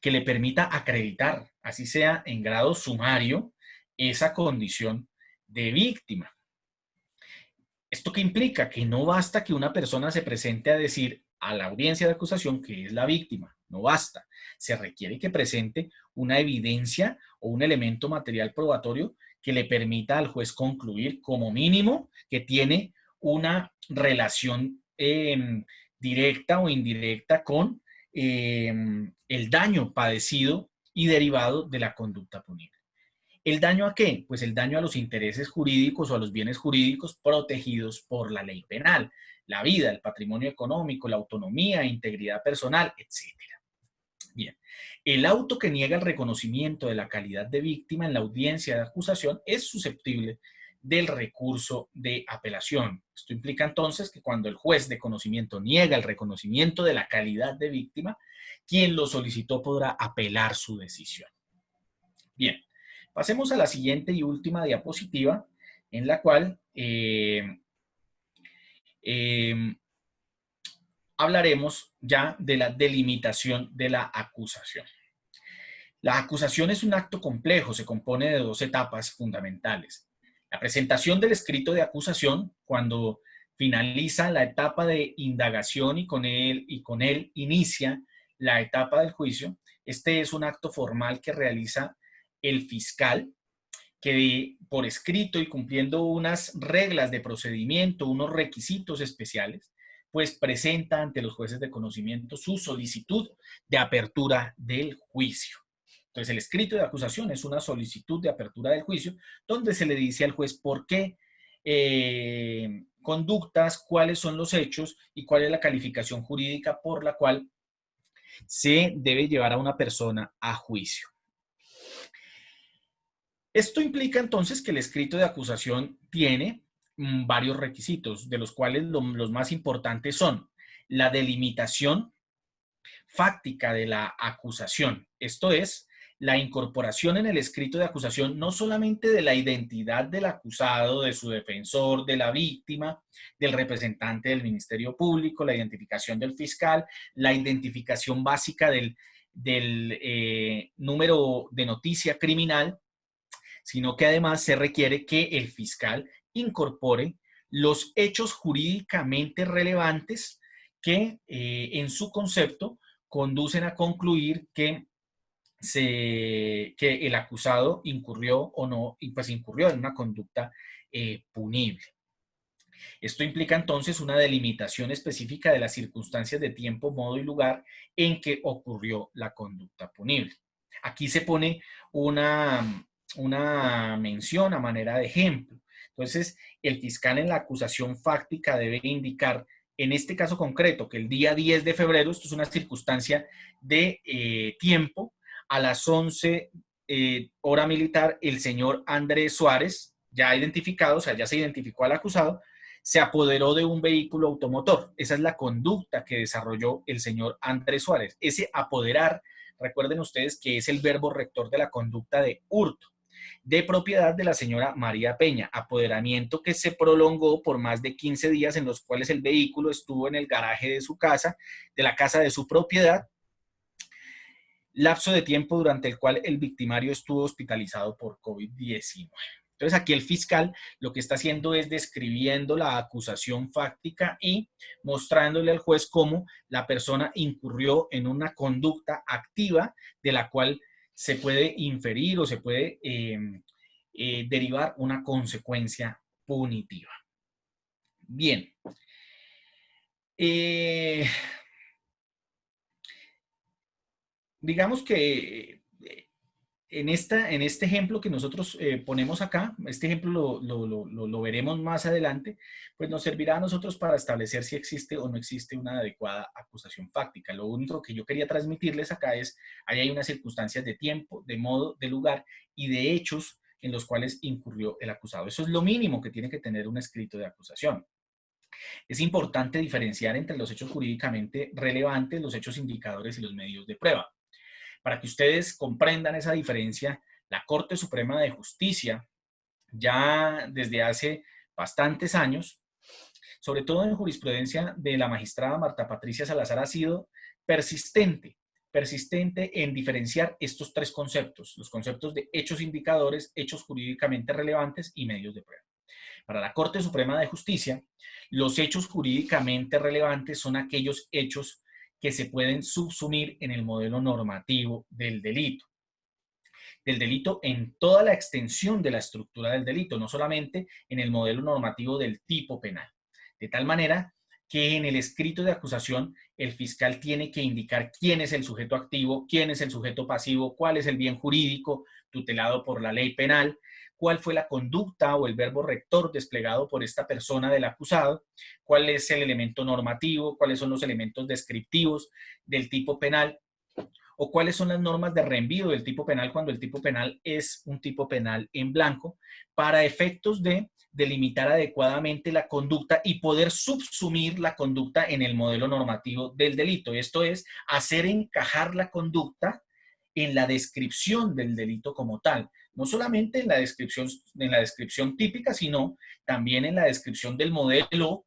que le permita acreditar, así sea en grado sumario, esa condición de víctima. ¿Esto qué implica? Que no basta que una persona se presente a decir a la audiencia de acusación que es la víctima. no basta. Se requiere que presente una evidencia o un elemento material probatorio que le permita al juez concluir como mínimo que tiene una relación directa o indirecta con el daño padecido y derivado de la conducta punible. ¿El daño a qué? Pues el daño a los intereses jurídicos o a los bienes jurídicos protegidos por la ley penal, la vida, el patrimonio económico, la autonomía, integridad personal, etcétera. Bien, el auto que niega el reconocimiento de la calidad de víctima en la audiencia de acusación es susceptible del recurso de apelación. Esto implica entonces que cuando el juez de conocimiento niega el reconocimiento de la calidad de víctima, quien lo solicitó podrá apelar su decisión. Bien, pasemos a la siguiente y última diapositiva, en la cual hablaremos ya de la delimitación de la acusación. La acusación es un acto complejo, se compone de dos etapas fundamentales. La presentación del escrito de acusación, cuando finaliza la etapa de indagación y con él inicia la etapa del juicio. Este es un acto formal que realiza el fiscal, que por escrito y cumpliendo unas reglas de procedimiento, unos requisitos especiales, pues presenta ante los jueces de conocimiento su solicitud de apertura del juicio. Entonces, el escrito de acusación es una solicitud de apertura del juicio donde se le dice al juez por qué conductas, cuáles son los hechos y cuál es la calificación jurídica por la cual se debe llevar a una persona a juicio. Esto implica entonces que el escrito de acusación tiene varios requisitos, de los cuales los más importantes son la delimitación fáctica de la acusación. Esto es, la incorporación en el escrito de acusación no solamente de la identidad del acusado, de su defensor, de la víctima, del representante del Ministerio Público, la identificación del fiscal, la identificación básica del número de noticia criminal, sino que además se requiere que el fiscal incorpore los hechos jurídicamente relevantes que en su concepto conducen a concluir que el acusado incurrió o no, pues incurrió en una conducta punible. Esto implica entonces una delimitación específica de las circunstancias de tiempo, modo y lugar en que ocurrió la conducta punible. Aquí se pone una mención a manera de ejemplo. Entonces, el fiscal en la acusación fáctica debe indicar, en este caso concreto, que el día 10 de febrero, esto es una circunstancia de tiempo, a las 11 hora militar, el señor Andrés Suárez, ya identificado, o sea, ya se identificó al acusado, se apoderó de un vehículo automotor. Esa es la conducta que desarrolló el señor Andrés Suárez. Ese apoderar, recuerden ustedes que es el verbo rector de la conducta de hurto, de propiedad de la señora María Peña, apoderamiento que se prolongó por más de 15 días en los cuales el vehículo estuvo en el garaje de su casa, de la casa de su propiedad, lapso de tiempo durante el cual el victimario estuvo hospitalizado por COVID-19. Entonces aquí el fiscal lo que está haciendo es describiendo la acusación fáctica y mostrándole al juez cómo la persona incurrió en una conducta activa de la cual se puede inferir o se puede derivar una consecuencia punitiva. Bien. Digamos que en este ejemplo que nosotros ponemos acá, este ejemplo lo veremos más adelante, pues nos servirá a nosotros para establecer si existe o no existe una adecuada acusación fáctica. Lo único que yo quería transmitirles acá es, ahí hay unas circunstancias de tiempo, de modo, de lugar y de hechos en los cuales incurrió el acusado. Eso es lo mínimo que tiene que tener un escrito de acusación. Es importante diferenciar entre los hechos jurídicamente relevantes, los hechos indicadores y los medios de prueba. Para que ustedes comprendan esa diferencia, la Corte Suprema de Justicia, ya desde hace bastantes años, sobre todo en jurisprudencia de la magistrada Marta Patricia Salazar, ha sido persistente en diferenciar estos tres conceptos, los conceptos de hechos indicadores, hechos jurídicamente relevantes y medios de prueba. Para la Corte Suprema de Justicia, los hechos jurídicamente relevantes son aquellos hechos que se pueden subsumir en el modelo normativo del delito en toda la extensión de la estructura del delito, no solamente en el modelo normativo del tipo penal. De tal manera que en el escrito de acusación el fiscal tiene que indicar quién es el sujeto activo, quién es el sujeto pasivo, cuál es el bien jurídico tutelado por la ley penal, cuál fue la conducta o el verbo rector desplegado por esta persona del acusado, cuál es el elemento normativo, cuáles son los elementos descriptivos del tipo penal, o cuáles son las normas de reenvío del tipo penal cuando el tipo penal es un tipo penal en blanco, para efectos de delimitar adecuadamente la conducta y poder subsumir la conducta en el modelo normativo del delito. Esto es, hacer encajar la conducta en la descripción del delito como tal. No solamente en la descripción típica, sino también en la descripción del modelo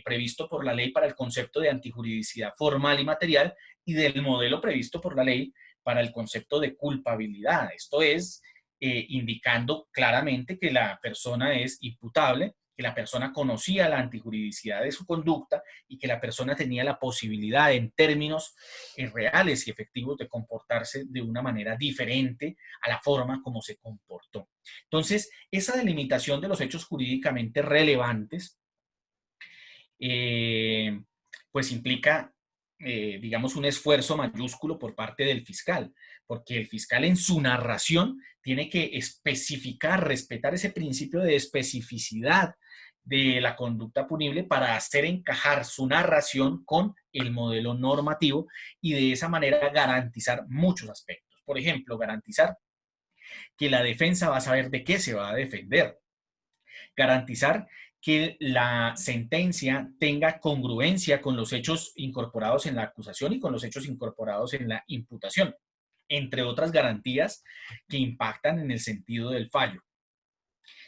previsto por la ley para el concepto de antijuridicidad formal y material y del modelo previsto por la ley para el concepto de culpabilidad. Esto es, indicando claramente que la persona es imputable, que la persona conocía la antijuridicidad de su conducta y que la persona tenía la posibilidad en términos reales y efectivos de comportarse de una manera diferente a la forma como se comportó. Entonces, esa delimitación de los hechos jurídicamente relevantes eh, pues implica, digamos, un esfuerzo mayúsculo por parte del fiscal, porque el fiscal en su narración tiene que especificar, respetar ese principio de especificidad de la conducta punible para hacer encajar su narración con el modelo normativo y de esa manera garantizar muchos aspectos. Por ejemplo, garantizar que la defensa va a saber de qué se va a defender, garantizar que la sentencia tenga congruencia con los hechos incorporados en la acusación y con los hechos incorporados en la imputación, entre otras garantías que impactan en el sentido del fallo.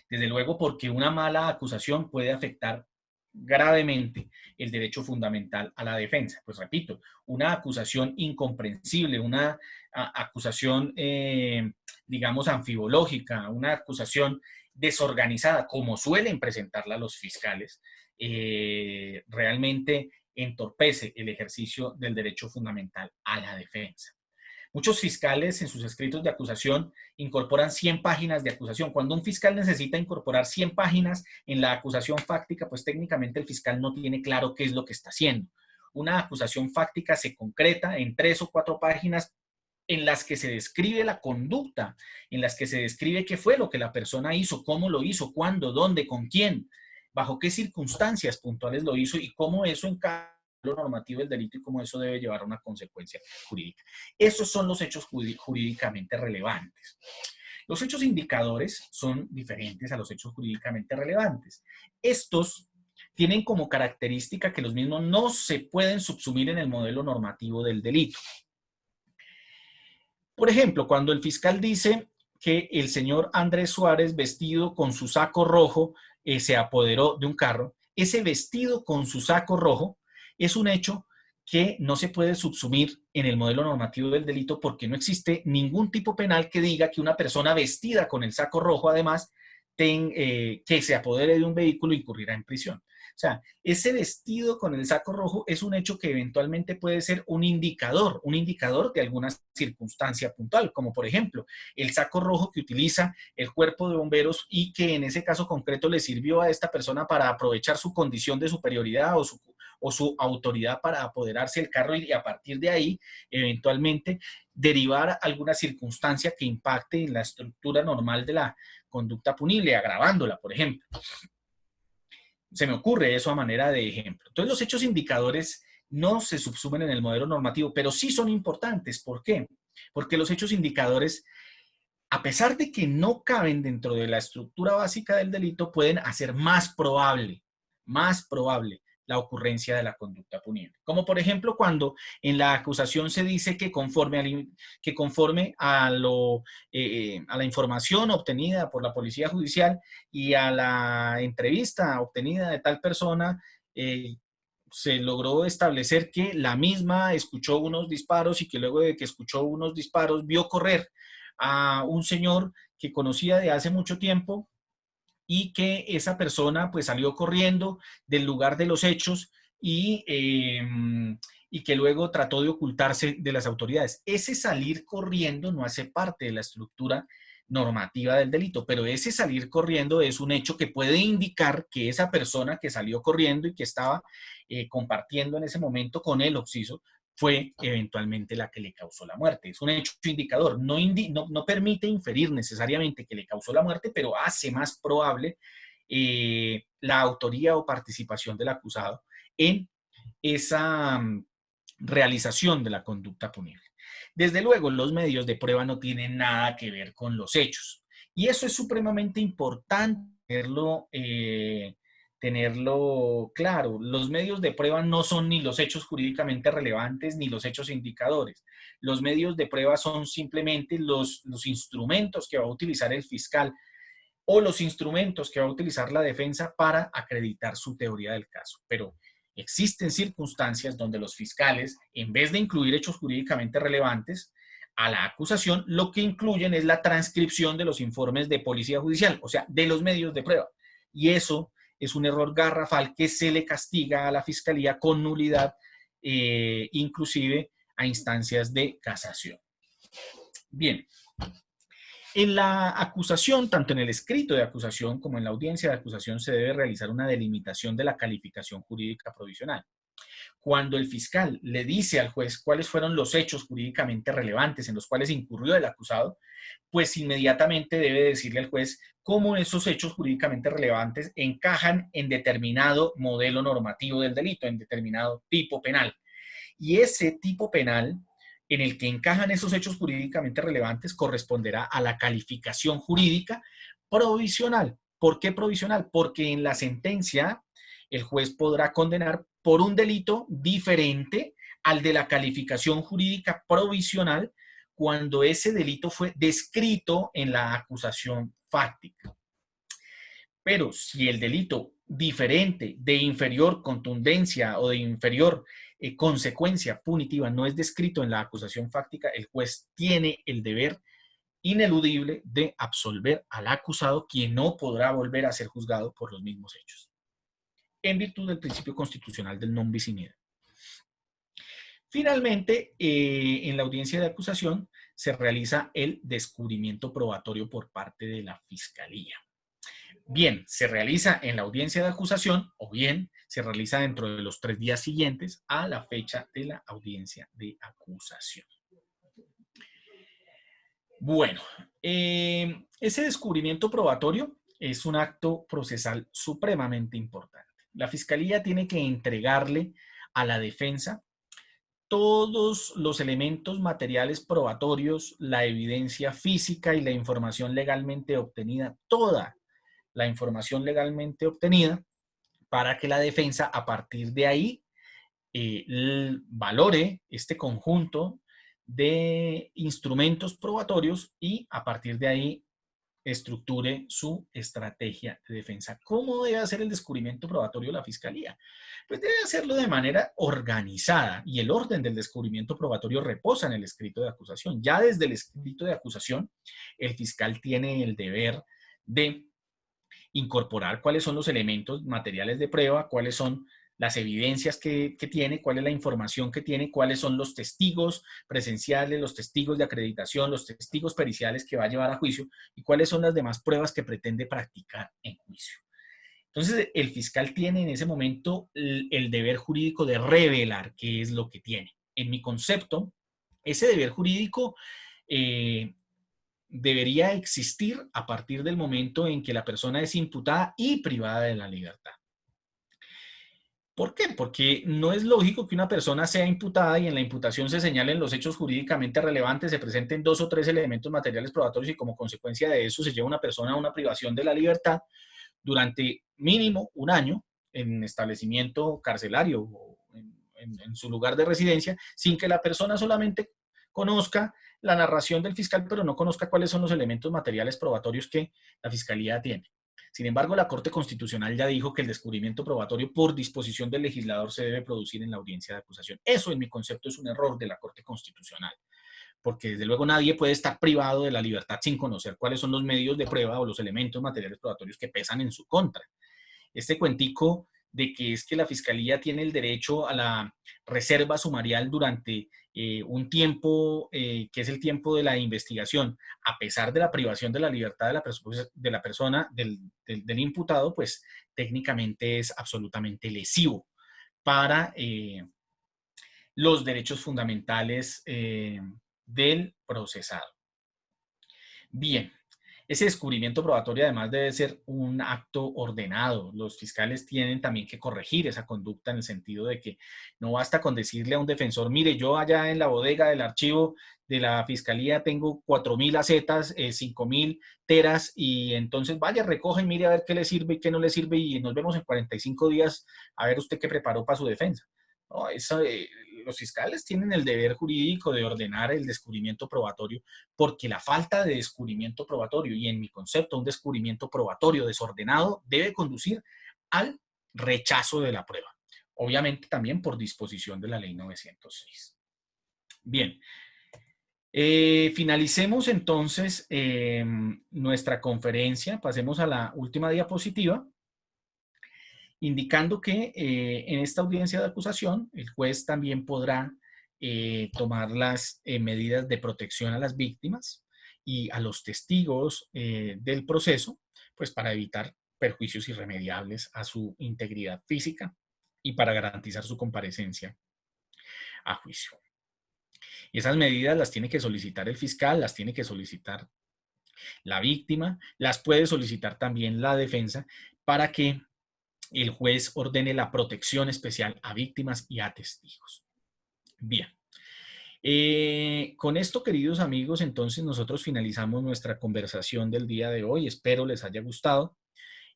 Desde luego, porque una mala acusación puede afectar gravemente el derecho fundamental a la defensa. Pues repito, una acusación incomprensible, una acusación, digamos, anfibológica, una acusación desorganizada, como suelen presentarla los fiscales, realmente entorpece el ejercicio del derecho fundamental a la defensa. Muchos fiscales en sus escritos de acusación incorporan 100 páginas de acusación. Cuando un fiscal necesita incorporar 100 páginas en la acusación fáctica, pues técnicamente el fiscal no tiene claro qué es lo que está haciendo. Una acusación fáctica se concreta en 3 o 4 páginas en las que se describe la conducta, en las que se describe qué fue lo que la persona hizo, cómo lo hizo, cuándo, dónde, con quién, bajo qué circunstancias puntuales lo hizo y cómo eso encaja lo normativo del delito y cómo eso debe llevar a una consecuencia jurídica. Esos son los hechos jurídicamente relevantes. Los hechos indicadores son diferentes a los hechos jurídicamente relevantes. Estos tienen como característica que los mismos no se pueden subsumir en el modelo normativo del delito. Por ejemplo, cuando el fiscal dice que el señor Andrés Suárez, vestido con su saco rojo, se apoderó de un carro, ese vestido con su saco rojo es un hecho que no se puede subsumir en el modelo normativo del delito porque no existe ningún tipo penal que diga que una persona vestida con el saco rojo, además, que se apodere de un vehículo incurrirá en prisión. O sea, ese vestido con el saco rojo es un hecho que eventualmente puede ser un indicador de alguna circunstancia puntual, como por ejemplo el saco rojo que utiliza el cuerpo de bomberos y que en ese caso concreto le sirvió a esta persona para aprovechar su condición de superioridad o su autoridad para apoderarse del carro y a partir de ahí eventualmente derivar alguna circunstancia que impacte en la estructura normal de la conducta punible, agravándola, por ejemplo. Se me ocurre eso a manera de ejemplo. Entonces, los hechos indicadores no se subsumen en el modelo normativo, pero sí son importantes. ¿Por qué? Porque los hechos indicadores, a pesar de que no caben dentro de la estructura básica del delito, pueden hacer más probable la ocurrencia de la conducta punible. Como por ejemplo cuando en la acusación se dice que conforme a la información obtenida por la policía judicial y a la entrevista obtenida de tal persona, se logró establecer que la misma escuchó unos disparos y que luego de que escuchó unos disparos vio correr a un señor que conocía de hace mucho tiempo y que esa persona pues salió corriendo del lugar de los hechos y y que luego trató de ocultarse de las autoridades. Ese salir corriendo no hace parte de la estructura normativa del delito, pero ese salir corriendo es un hecho que puede indicar que esa persona que salió corriendo y que estaba compartiendo en ese momento con el occiso fue eventualmente la que le causó la muerte. Es un hecho indicador, no permite inferir necesariamente que le causó la muerte, pero hace más probable la autoría o participación del acusado en esa realización de la conducta punible. Desde luego, los medios de prueba no tienen nada que ver con los hechos. Y eso es supremamente importante tenerlo claro. Los medios de prueba no son ni los hechos jurídicamente relevantes ni los hechos indicadores. Los medios de prueba son simplemente los instrumentos que va a utilizar el fiscal o los instrumentos que va a utilizar la defensa para acreditar su teoría del caso. Pero existen circunstancias donde los fiscales, en vez de incluir hechos jurídicamente relevantes a la acusación, lo que incluyen es la transcripción de los informes de policía judicial, o sea, de los medios de prueba. Y eso es un error garrafal que se le castiga a la fiscalía con nulidad, inclusive a instancias de casación. Bien. En la acusación, tanto en el escrito de acusación como en la audiencia de acusación, se debe realizar una delimitación de la calificación jurídica provisional. Cuando el fiscal le dice al juez cuáles fueron los hechos jurídicamente relevantes en los cuales incurrió el acusado, pues inmediatamente debe decirle al juez cómo esos hechos jurídicamente relevantes encajan en determinado modelo normativo del delito, en determinado tipo penal. Y ese tipo penal en el que encajan esos hechos jurídicamente relevantes corresponderá a la calificación jurídica provisional. ¿Por qué provisional? Porque en la sentencia el juez podrá condenar por un delito diferente al de la calificación jurídica provisional cuando ese delito fue descrito en la acusación fáctica. Pero si el delito diferente de inferior contundencia o de inferior consecuencia punitiva no es descrito en la acusación fáctica, el juez tiene el deber ineludible de absolver al acusado, quien no podrá volver a ser juzgado por los mismos hechos, en virtud del principio constitucional del non bis in idem. Finalmente, en la audiencia de acusación se realiza el descubrimiento probatorio por parte de la Fiscalía. Bien, se realiza en la audiencia de acusación o bien se realiza dentro de los 3 días siguientes a la fecha de la audiencia de acusación. Bueno, ese descubrimiento probatorio es un acto procesal supremamente importante. La Fiscalía tiene que entregarle a la defensa todos los elementos materiales probatorios, la evidencia física y la información legalmente obtenida, toda la información legalmente obtenida, para que la defensa a partir de ahí valore este conjunto de instrumentos probatorios y a partir de ahí estructure su estrategia de defensa. ¿Cómo debe hacer el descubrimiento probatorio la Fiscalía? Pues debe hacerlo de manera organizada y el orden del descubrimiento probatorio reposa en el escrito de acusación. Ya desde el escrito de acusación, el fiscal tiene el deber de incorporar cuáles son los elementos materiales de prueba, cuáles son las evidencias que tiene, cuál es la información que tiene, cuáles son los testigos presenciales, los testigos de acreditación, los testigos periciales que va a llevar a juicio y cuáles son las demás pruebas que pretende practicar en juicio. Entonces, el fiscal tiene en ese momento el deber jurídico de revelar qué es lo que tiene. En mi concepto, ese deber jurídico debería existir a partir del momento en que la persona es imputada y privada de la libertad. ¿Por qué? Porque no es lógico que una persona sea imputada y en la imputación se señalen los hechos jurídicamente relevantes, se presenten 2 o 3 elementos materiales probatorios y como consecuencia de eso se lleva una persona a una privación de la libertad durante mínimo 1 año en establecimiento carcelario o en su lugar de residencia, sin que la persona solamente conozca la narración del fiscal, pero no conozca cuáles son los elementos materiales probatorios que la Fiscalía tiene. Sin embargo, la Corte Constitucional ya dijo que el descubrimiento probatorio por disposición del legislador se debe producir en la audiencia de acusación. Eso, en mi concepto, es un error de la Corte Constitucional, porque desde luego nadie puede estar privado de la libertad sin conocer cuáles son los medios de prueba o los elementos materiales probatorios que pesan en su contra. Este cuentico de que es que la Fiscalía tiene el derecho a la reserva sumarial durante un tiempo que es el tiempo de la investigación, a pesar de la privación de la libertad de la persona, del imputado, pues técnicamente es absolutamente lesivo para los derechos fundamentales del procesado. Bien, ese descubrimiento probatorio además debe ser un acto ordenado. Los fiscales tienen también que corregir esa conducta en el sentido de que no basta con decirle a un defensor, mire, yo allá en la bodega del archivo de la fiscalía tengo 4.000 acetas, 5.000 teras y entonces vaya, recoge y mire a ver qué le sirve y qué no le sirve y nos vemos en 45 días a ver usted qué preparó para su defensa. No, los fiscales tienen el deber jurídico de ordenar el descubrimiento probatorio porque la falta de descubrimiento probatorio, y en mi concepto un descubrimiento probatorio desordenado, debe conducir al rechazo de la prueba. Obviamente también por disposición de la ley 906. Bien, finalicemos entonces nuestra conferencia, pasemos a la última diapositiva, indicando que en esta audiencia de acusación el juez también podrá tomar las medidas de protección a las víctimas y a los testigos del proceso, pues para evitar perjuicios irremediables a su integridad física y para garantizar su comparecencia a juicio. Y esas medidas las tiene que solicitar el fiscal, las tiene que solicitar la víctima, las puede solicitar también la defensa para que el juez ordene la protección especial a víctimas y a testigos. Bien. Con esto, queridos amigos, entonces nosotros finalizamos nuestra conversación del día de hoy. Espero les haya gustado.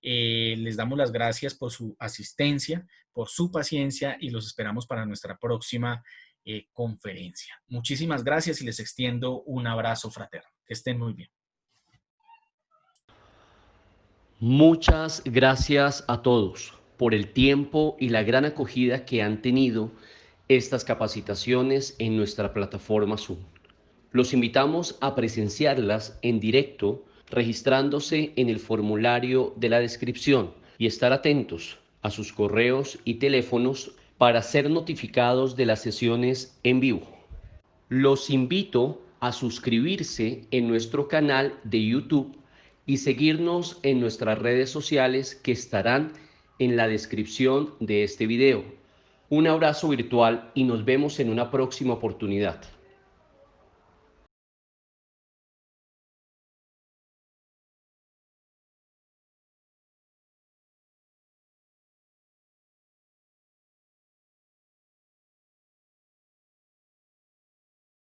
Les damos las gracias por su asistencia, por su paciencia y los esperamos para nuestra próxima conferencia. Muchísimas gracias y les extiendo un abrazo fraterno. Que estén muy bien. Muchas gracias a todos por el tiempo y la gran acogida que han tenido estas capacitaciones en nuestra plataforma Zoom. Los invitamos a presenciarlas en directo registrándose en el formulario de la descripción y estar atentos a sus correos y teléfonos para ser notificados de las sesiones en vivo. Los invito a suscribirse en nuestro canal de YouTube y seguirnos en nuestras redes sociales que estarán en la descripción de este video. Un abrazo virtual y nos vemos en una próxima oportunidad.